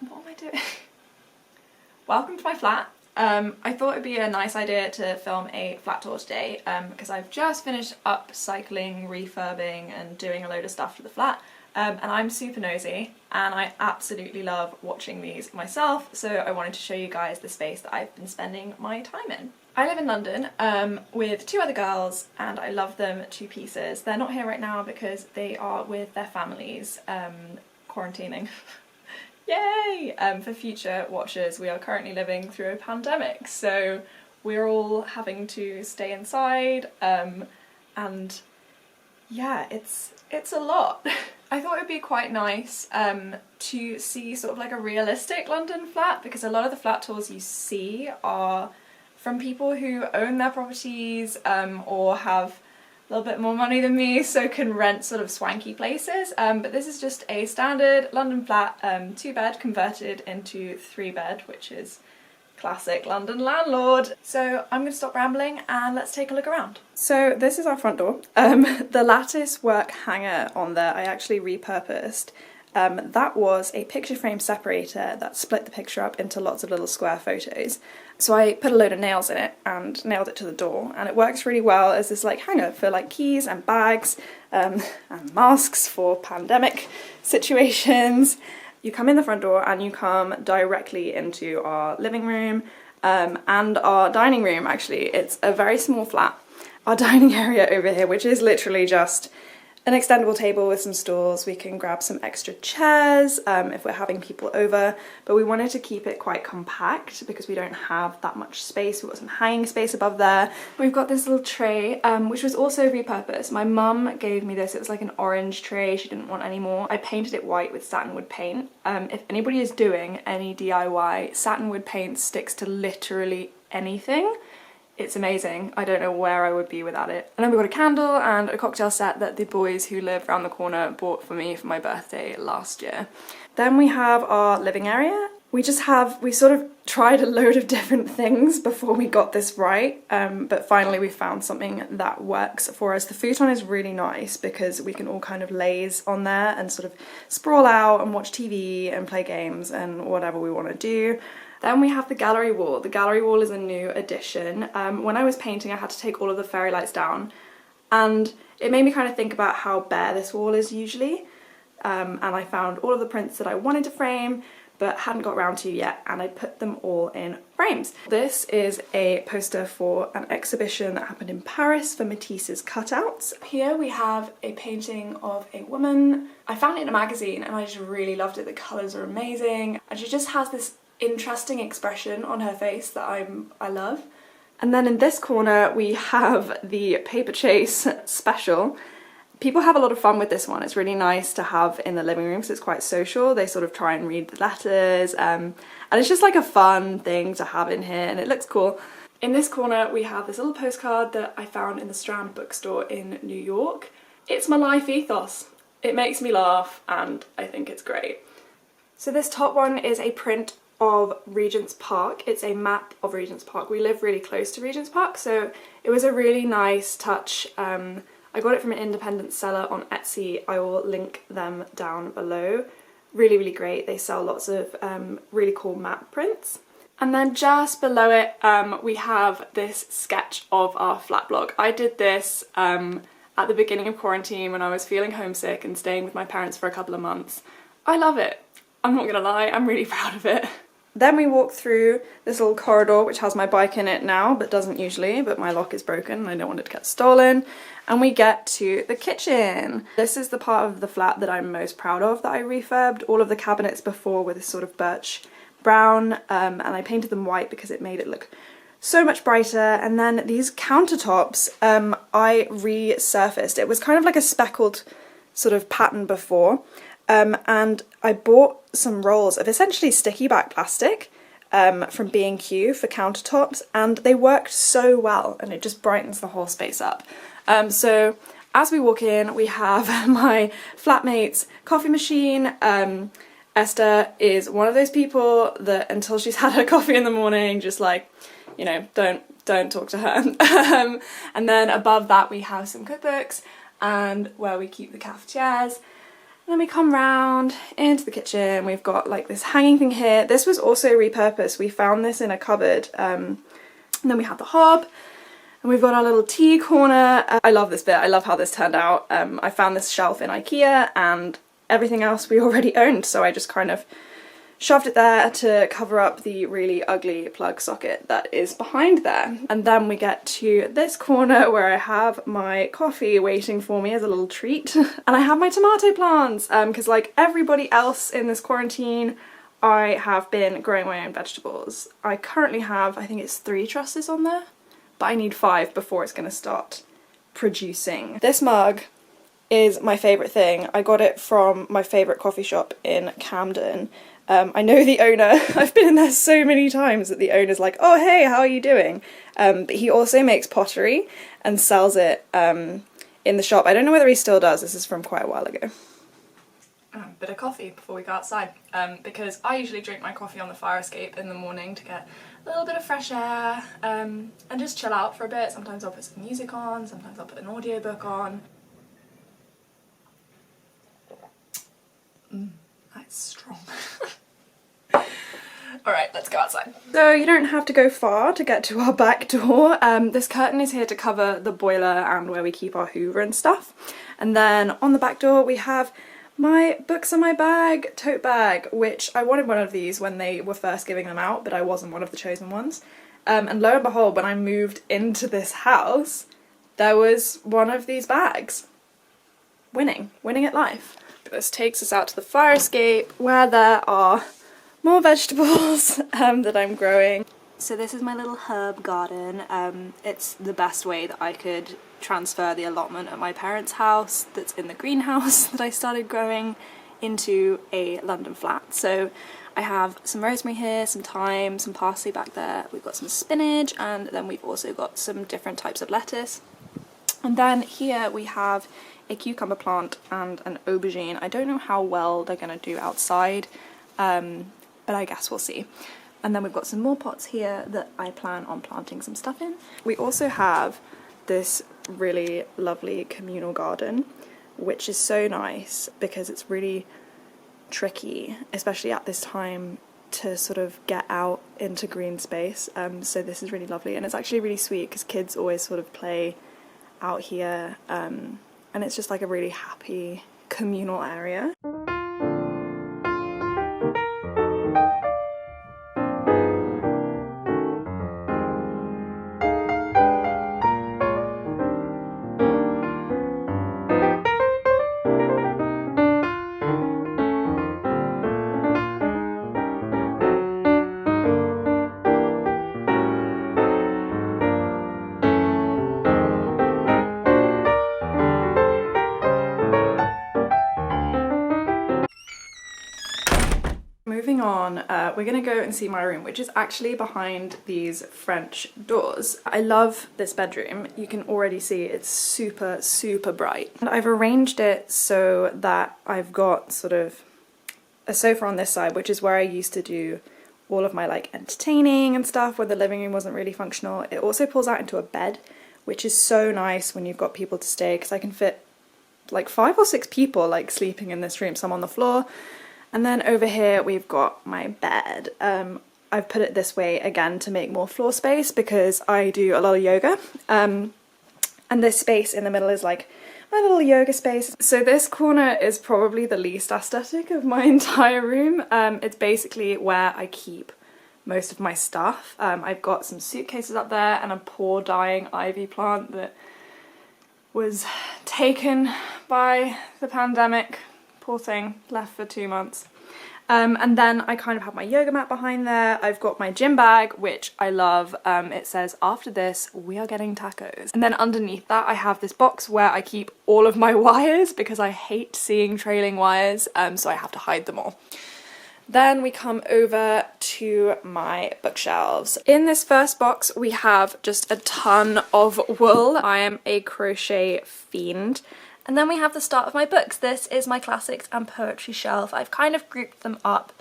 What am I doing? Welcome to my flat. I thought it'd be a nice idea to film a flat tour today because I've just finished upcycling, refurbing and doing a load of stuff to the flat, and I'm super nosy and I absolutely love watching these myself, so I wanted to show you guys the space that I've been spending my time in. I live in London with two other girls and I love them to pieces. They're not here right now because they are with their families quarantining. Yay! For future watchers, we are currently living through a pandemic, so we're all having to stay inside, and yeah, it's a lot. I thought it would be quite nice to see sort of like a realistic London flat, because a lot of the flat tours you see are from people who own their properties or have a little bit more money than me, so can rent sort of swanky places, but this is just a standard London flat, 2-bed converted into 3-bed, which is classic London landlord. So I'm going to stop rambling and let's take a look around. So this is our front door. The lattice work hanger on there I actually repurposed. That was a picture frame separator that split the picture up into lots of little square photos. So I put a load of nails in it and nailed it to the door, and it works really well as this like hanger for like keys and bags and masks for pandemic situations. You come in the front door and you come directly into our living room and our dining room. Actually, it's a very small flat. Our dining area over here, which is literally just an extendable table with some stools. We can grab some extra chairs if we're having people over, but we wanted to keep it quite compact because we don't have that much space. We've got some hanging space above there. We've got this little tray which was also repurposed. My mum gave me this. It was like an orange tray. She didn't want any more. I painted it white with satinwood paint. If anybody is doing any DIY, satinwood paint sticks to literally anything. It's amazing. I don't know where I would be without it. And then we've got a candle and a cocktail set that the boys who live around the corner bought for me for my birthday last year. Then we have our living area. We sort of tried a load of different things before we got this right, but finally we found something that works for us. The futon is really nice because we can all kind of laze on there and sort of sprawl out and watch TV and play games and whatever we want to do. Then we have the gallery wall. The gallery wall is a new addition. When I was painting I had to take all of the fairy lights down, and it made me kind of think about how bare this wall is usually, and I found all of the prints that I wanted to frame but hadn't got around to yet, and I put them all in frames. This is a poster for an exhibition that happened in Paris for Matisse's cutouts. Here we have a painting of a woman. I found it in a magazine and I just really loved it. The colours are amazing and she just has this interesting expression on her face that I love. And then in this corner we have the paper chase special. People have a lot of fun with this one. It's really nice to have in the living room because it's quite social. They sort of try and read the letters and it's just like a fun thing to have in here and it looks cool. In this corner we have this little postcard that I found in the Strand bookstore in New York. It's my life ethos. It makes me laugh and I think it's great. So this top one is a print of Regent's Park. It's a map of Regent's Park. We live really close to Regent's Park, so it was a really nice touch. I got it from an independent seller on Etsy. I will link them down below. Really, really great. They sell lots of really cool map prints. And then just below it we have this sketch of our flat block. I did this at the beginning of quarantine when I was feeling homesick and staying with my parents for a couple of months. I love it. I'm not gonna lie, I'm really proud of it. Then we walk through this little corridor which has my bike in it now, but doesn't usually, but my lock is broken and I don't want it to get stolen. And we get to the kitchen. This is the part of the flat that I'm most proud of that I refurbed. All of the cabinets before were this sort of birch brown, and I painted them white because it made it look so much brighter. And then these countertops I resurfaced. It was kind of like a speckled sort of pattern before. And I bought some rolls of essentially sticky back plastic from B&Q for countertops, and they worked so well and it just brightens the whole space up. So as we walk in we have my flatmate's coffee machine. Esther is one of those people that until she's had her coffee in the morning just like, you know, don't talk to her. And then above that we have some cookbooks and where we keep the cafetières. then we come round into the kitchen. We've got like this hanging thing here. This was also repurposed. We found this in a cupboard. And then we have the hob. And we've got our little tea corner. I love this bit. I love how this turned out. I found this shelf in IKEA and everything else we already owned. So I just kind of shoved it there to cover up the really ugly plug socket that is behind there. And then we get to this corner where I have my coffee waiting for me as a little treat. And I have my tomato plants because like everybody else in this quarantine, I have been growing my own vegetables. I currently have, I think it's 3 trusses on there, but I need 5 before it's going to start producing. This mug is my favourite thing. I got it from my favourite coffee shop in Camden. I know the owner. I've been in there so many times that the owner's like, oh hey, how are you doing? But he also makes pottery and sells it in the shop. I don't know whether he still does. This is from quite a while ago. Bit of coffee before we go outside, because I usually drink my coffee on the fire escape in the morning to get a little bit of fresh air and just chill out for a bit. Sometimes I'll put some music on, sometimes I'll put an audiobook on. That's strong. Alright, let's go outside. So you don't have to go far to get to our back door. This curtain is here to cover the boiler and where we keep our hoover and stuff. And then on the back door we have my books in my bag tote bag, which I wanted one of these when they were first giving them out, but I wasn't one of the chosen ones. And lo and behold, when I moved into this house, there was one of these bags. Winning at life. This takes us out to the fire escape where there are more vegetables that I'm growing. So this is my little herb garden. It's the best way that I could transfer the allotment at my parents' house that's in the greenhouse that I started growing into a London flat. So I have some rosemary here, some thyme, some parsley back there. We've got some spinach, and then we've also got some different types of lettuce. And then here we have a cucumber plant and an aubergine. I don't know how well they're going to do outside, but I guess we'll see. And then we've got some more pots here that I plan on planting some stuff in. We also have this really lovely communal garden, which is so nice because it's really tricky, especially at this time, to sort of get out into green space. So this is really lovely, and it's actually really sweet because kids always sort of play out here, and it's just like a really happy communal area. Moving on, we're gonna go and see my room, which is actually behind these French doors. I love this bedroom. You can already see it's super, super bright. And I've arranged it so that I've got sort of a sofa on this side, which is where I used to do all of my like entertaining and stuff when the living room wasn't really functional. It also pulls out into a bed, which is so nice when you've got people to stay, because I can fit like 5 or 6 people like sleeping in this room, some on the floor. And then over here we've got my bed. I've put it this way again to make more floor space because I do a lot of yoga. And this space in the middle is like my little yoga space. So this corner is probably the least aesthetic of my entire room. It's basically where I keep most of my stuff. I've got some suitcases up there and a poor dying ivy plant that was taken by the pandemic. Poor thing, left for 2 months. And then I kind of have my yoga mat behind there. I've got my gym bag, which I love. It says, after this, we are getting tacos. And then underneath that, I have this box where I keep all of my wires because I hate seeing trailing wires, so I have to hide them all. Then we come over to my bookshelves. In this first box, we have just a ton of wool. I am a crochet fiend. And then we have the start of my books. This is my classics and poetry shelf. I've kind of grouped them up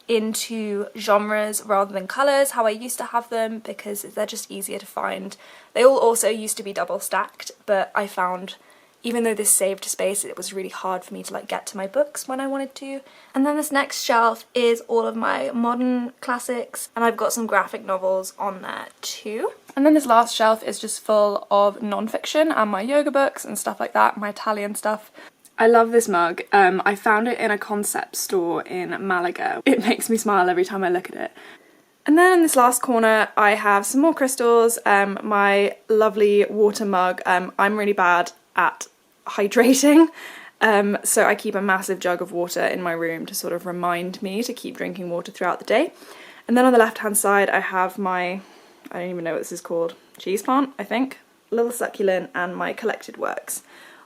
into genres rather than colours, how I used to have them, because they're just easier to find. They all also used to be double stacked, but I found even though this saved space, it was really hard for me to like get to my books when I wanted to. And then this next shelf is all of my modern classics, and I've got some graphic novels on there too. And then this last shelf is just full of non-fiction and my yoga books and stuff like that, my Italian stuff. I love this mug. I found it in a concept store in Malaga. It makes me smile every time I look at it. And then in this last corner I have some more crystals, my lovely water mug. I'm really bad at hydrating, so I keep a massive jug of water in my room to sort of remind me to keep drinking water throughout the day. And then on the left hand side I have my, I don't even know what this is called, cheese plant, I think, little succulent, and my collected works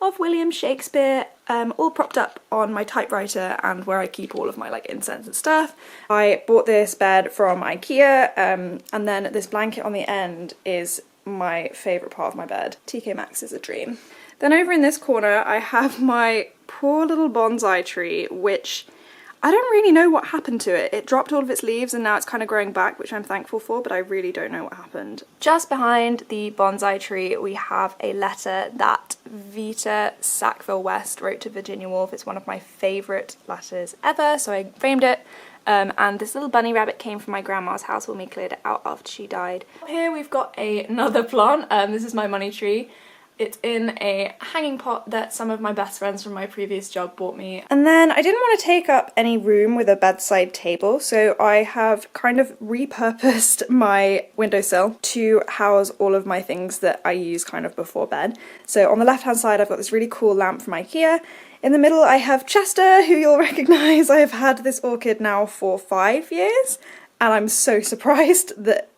of William Shakespeare, all propped up on my typewriter and where I keep all of my like incense and stuff. I bought this bed from IKEA, and then this blanket on the end is my favourite part of my bed. TK Maxx is a dream. Then over in this corner I have my poor little bonsai tree, which I don't really know what happened to it. It dropped all of its leaves and now it's kind of growing back, which I'm thankful for, but I really don't know what happened. Just behind the bonsai tree we have a letter that Vita Sackville West wrote to Virginia Woolf. It's one of my favourite letters ever, so I framed it. And this little bunny rabbit came from my grandma's house when we cleared it out after she died. Here we've got another plant. This is my money tree. It's in a hanging pot that some of my best friends from my previous job bought me. And then I didn't want to take up any room with a bedside table, so I have kind of repurposed my windowsill to house all of my things that I use kind of before bed. So on the left hand side I've got this really cool lamp from IKEA. In the middle I have Chester, who you'll recognise. I have had this orchid now for 5 years, and I'm so surprised that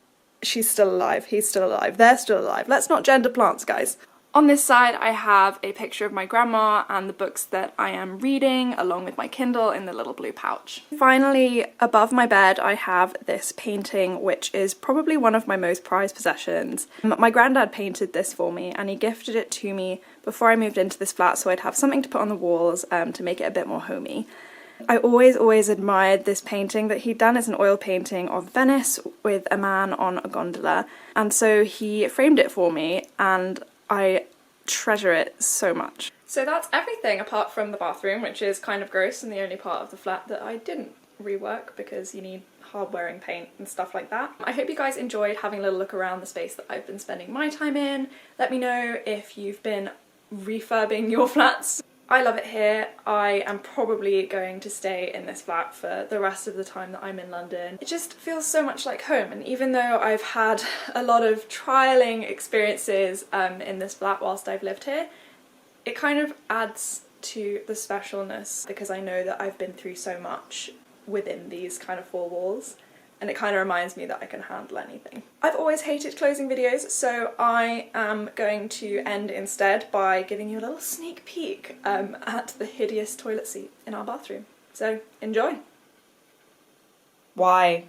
she's still alive, he's still alive, they're still alive. Let's not gender plants, guys. On this side I have a picture of my grandma and the books that I am reading, along with my Kindle in the little blue pouch. Finally, above my bed I have this painting, which is probably one of my most prized possessions. My granddad painted this for me and he gifted it to me before I moved into this flat, so I'd have something to put on the walls to make it a bit more homey. I always admired this painting that he'd done. As an oil painting of Venice with a man on a gondola, and so he framed it for me and I treasure it so much. So that's everything apart from the bathroom, which is kind of gross and the only part of the flat that I didn't rework because you need hard-wearing paint and stuff like that. I hope you guys enjoyed having a little look around the space that I've been spending my time in. Let me know if you've been refurbing your flats. I love it here. I am probably going to stay in this flat for the rest of the time that I'm in London. It just feels so much like home, and even though I've had a lot of trialing experiences in this flat whilst I've lived here, it kind of adds to the specialness because I know that I've been through so much within these kind of four walls, and it kind of reminds me that I can handle anything. I've always hated closing videos, so I am going to end instead by giving you a little sneak peek at the hideous toilet seat in our bathroom. So enjoy! Why?